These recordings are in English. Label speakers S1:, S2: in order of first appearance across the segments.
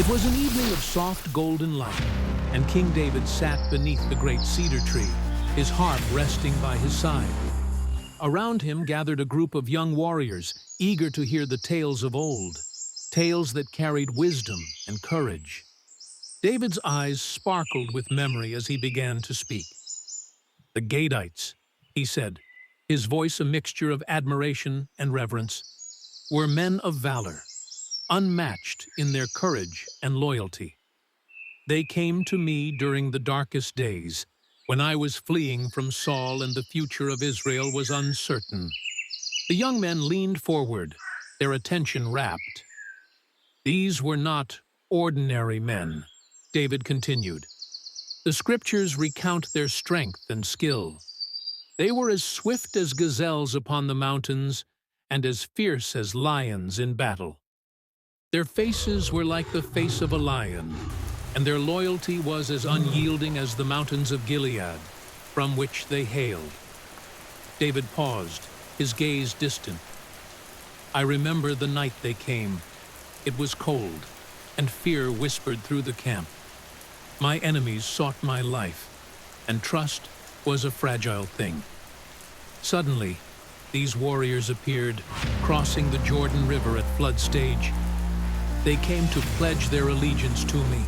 S1: It was an evening of soft golden light, and King David sat beneath the great cedar tree, his harp resting by his side. Around him gathered a group of young warriors, eager to hear the tales of old, tales that carried wisdom and courage. David's eyes sparkled with memory as he began to speak. "The Gadites," he said, his voice a mixture of admiration and reverence, "were men of valor, unmatched in their courage and loyalty. They came to me during the darkest days, when I was fleeing from Saul and the future of Israel was uncertain." The young men leaned forward, their attention rapt. "These were not ordinary men," David continued. "The scriptures recount their strength and skill. They were as swift as gazelles upon the mountains and as fierce as lions in battle. Their faces were like the face of a lion, and their loyalty was as unyielding as the mountains of Gilead, from which they hailed." David paused, his gaze distant. "I remember the night they came. It was cold, and fear whispered through the camp. My enemies sought my life, and trust was a fragile thing. Suddenly, these warriors appeared, crossing the Jordan River at flood stage. They came to pledge their allegiance to me,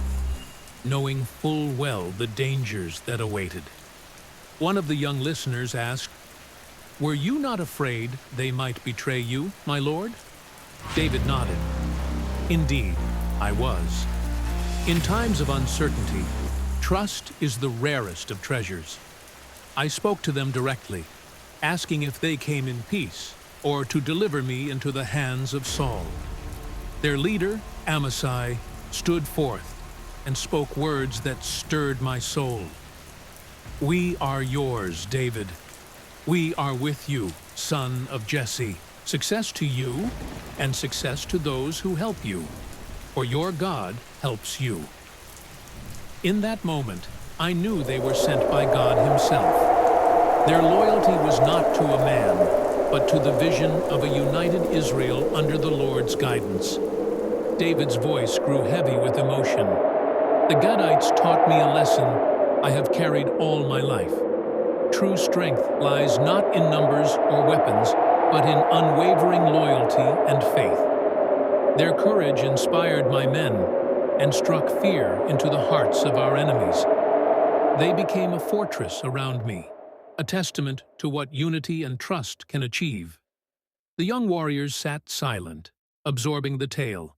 S1: knowing full well the dangers that awaited." One of the young listeners asked, "Were you not afraid they might betray you, my lord?" David nodded. "Indeed, I was. In times of uncertainty, trust is the rarest of treasures. I spoke to them directly, asking if they came in peace or to deliver me into the hands of Saul. Their leader, Amasai, stood forth and spoke words that stirred my soul. 'We are yours, David. We are with you, son of Jesse. Success to you and success to those who help you, for your God helps you.' In that moment, I knew they were sent by God himself. Their loyalty was not to a man, but to the vision of a united Israel under the Lord's guidance." David's voice grew heavy with emotion. "The Gadites taught me a lesson I have carried all my life. True strength lies not in numbers or weapons, but in unwavering loyalty and faith. Their courage inspired my men and struck fear into the hearts of our enemies. They became a fortress around me, a testament to what unity and trust can achieve." The young warriors sat silent, absorbing the tale.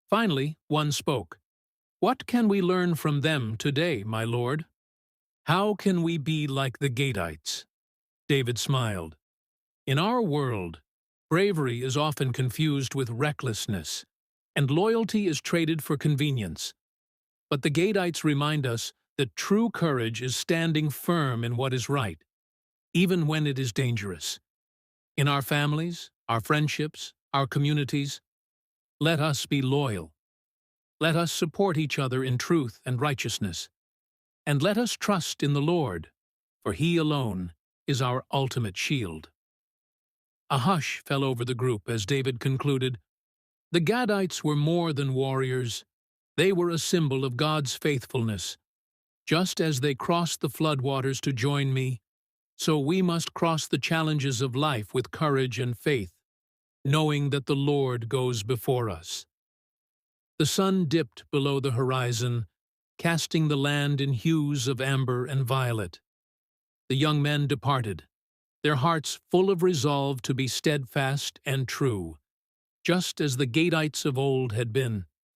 S1: Finally, one spoke. "What can we learn from them today, my lord? How can we be like the Gadites?" David smiled. "In our world, bravery is often confused with recklessness, and loyalty is traded for convenience. But the Gadites remind us that true courage is standing firm in what is right, even when it is dangerous. In our families, our friendships, our communities, let us be loyal. Let us support each other in truth and righteousness. And let us trust in the Lord, for He alone is our ultimate shield." A hush fell over the group as David concluded, "The Gadites were more than warriors. They were a symbol of God's faithfulness. Just as they crossed the floodwaters to join me, so we must cross the challenges of life with courage and faith, knowing that the Lord goes before us." The sun dipped below the horizon, casting the land in hues of amber and violet. The young men departed, their hearts full of resolve to be steadfast and true, just as the Gadites of old had been.